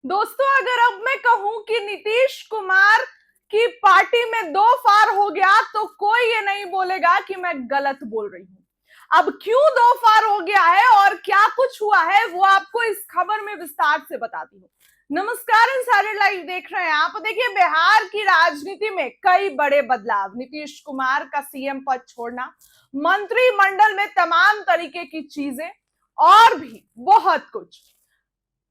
दोस्तों, अगर अब मैं कहूं कि नीतीश कुमार की पार्टी में दो फार हो गया तो कोई ये नहीं बोलेगा कि मैं गलत बोल रही हूं। अब क्यों दो फार हो गया है और क्या कुछ हुआ है वो आपको इस खबर में विस्तार से बताती हूँ। नमस्कार, इंसाइडर लाइव देख रहे हैं आप। देखिए, बिहार की राजनीति में कई बड़े बदलाव, नीतीश कुमार का सीएम पद छोड़ना, मंत्रिमंडल में तमाम तरीके की चीजें और भी बहुत कुछ,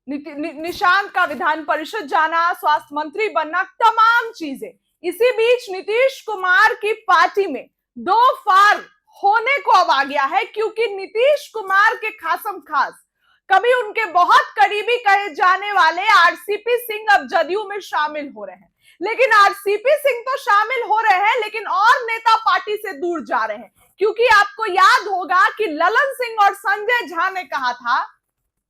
निशांत का विधान परिषद जाना, स्वास्थ्य मंत्री बनना, तमाम चीजें। इसी बीच नीतीश कुमार की पार्टी में दो फार होने को अब आ गया है, क्योंकि नीतीश कुमार के खासम खास कभी उनके बहुत करीबी कहे जाने वाले आरसीपी सिंह अब जदयू में शामिल हो रहे हैं। लेकिन आरसीपी सिंह तो शामिल हो रहे हैं, लेकिन और नेता पार्टी से दूर जा रहे हैं, क्योंकि आपको याद होगा कि ललन सिंह और संजय झा ने कहा था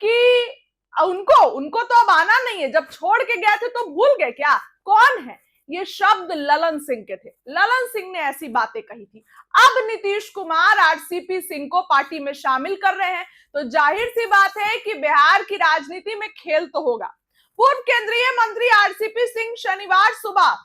कि उनको उनको तो अब आना नहीं है। जब छोड़ के गए थे तो भूल गए क्या कौन है। ये शब्द ललन सिंह के थे। ललन सिंह ने ऐसी बातें कही थी। अब नीतीश कुमार आरसीपी सिंह को पार्टी में शामिल कर रहे हैं, तो जाहिर सी बात है कि बिहार की राजनीति में खेल तो होगा। पूर्व केंद्रीय मंत्री आरसीपी सिंह शनिवार सुबह,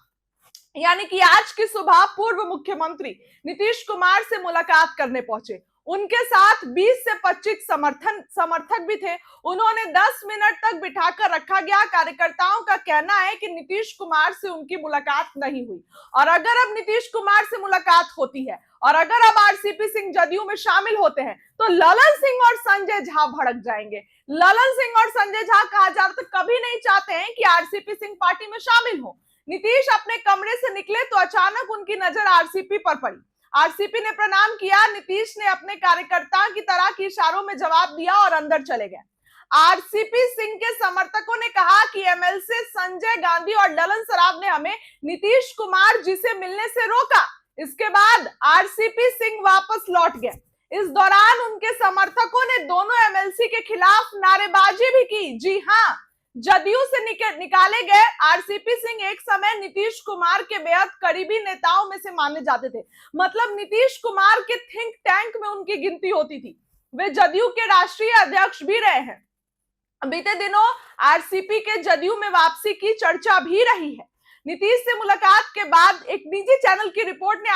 यानी कि आज की सुबह, पूर्व मुख्यमंत्री नीतीश कुमार से मुलाकात करने पहुंचे। उनके साथ 20 से 25 समर्थक भी थे। उन्होंने 10 मिनट तक बिठाकर रखा गया। कार्यकर्ताओं का कहना है कि नीतीश कुमार से उनकी मुलाकात नहीं हुई, और अगर अब नीतीश कुमार से मुलाकात होती है और अगर अब आरसीपी सिंह जदयू में शामिल होते हैं तो ललन सिंह और संजय झा भड़क जाएंगे। ललन सिंह और संजय झा कहा जाता कभी नहीं चाहते हैं कि आरसीपी सिंह पार्टी में शामिल हो। नीतीश अपने कमरे से निकले तो अचानक उनकी नजर आरसीपी पर पड़ी। आरसीपी ने प्रणाम किया। नीतीश ने अपने कार्यकर्ता की तरह की इशारों में जवाब दिया और अंदर चले गए। आरसीपी सिंह के समर्थकों ने कहा कि एमएलसी संजय गांधी और ललन सराफ ने हमें नीतीश कुमार जी से मिलने से रोका। इसके बाद आरसीपी सिंह वापस लौट गए। इस दौरान उनके समर्थकों ने दोनों एमएलसी के खिलाफ नारेबाजी भी की। जी हां, जदयू से निकाले गए आरसीपी सिंह एक समय नीतीश कुमार के बेहद करीबी नेताओं में से माने जाते थे। मतलब नीतीश कुमार के थिंक टैंक में उनकी गिनती होती थी। वे जदयू के राष्ट्रीय अध्यक्ष भी रहे हैं। बीते दिनों आरसीपी के जदयू में वापसी की चर्चा भी रही है। नीतीश से मुलाकात के बाद एक निजी चैनल की रिपोर्ट ने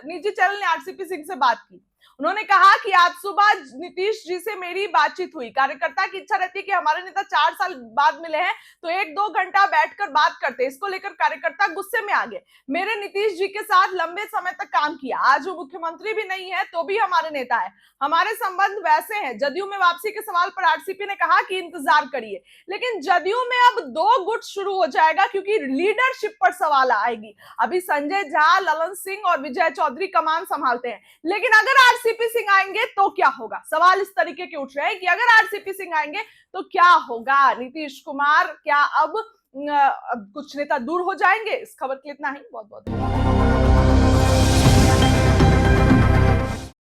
निजी चैनल ने आरसीपी सिंह से बात की। उन्होंने कहा कि आज सुबह नीतीश जी से मेरी बातचीत हुई। कार्यकर्ता की इच्छा रहती है कि हमारे नेता 4 साल बाद मिले हैं तो 1-2 घंटा बैठकर बात करते। इसको लेकर कार्यकर्ता गुस्से में आ गए। मेरे नीतीश जी के साथ लंबे समय तक काम किया। आज वो मुख्यमंत्री भी नहीं है तो भी हमारे नेता है। हमारे संबंध वैसे हैं। जदयू में वापसी के सवाल पर आरसीपी ने कहा कि इंतजार करिए। लेकिन जदयू में अब 2 गुट शुरू हो जाएगा, क्योंकि लीडरशिप पर सवाल आएगी। अभी संजय झा, ललन सिंह और विजय चौधरी कमान संभालते हैं, लेकिन अगर आरसीपी सिंह आएंगे तो क्या होगा। सवाल इस तरीके के उठ रहे हैं कि अगर आरसीपी सिंह आएंगे तो क्या होगा। नीतीश कुमार क्या अब कुछ नेता दूर हो जाएंगे। इस खबर के लिए इतना ही। बहुत बहुत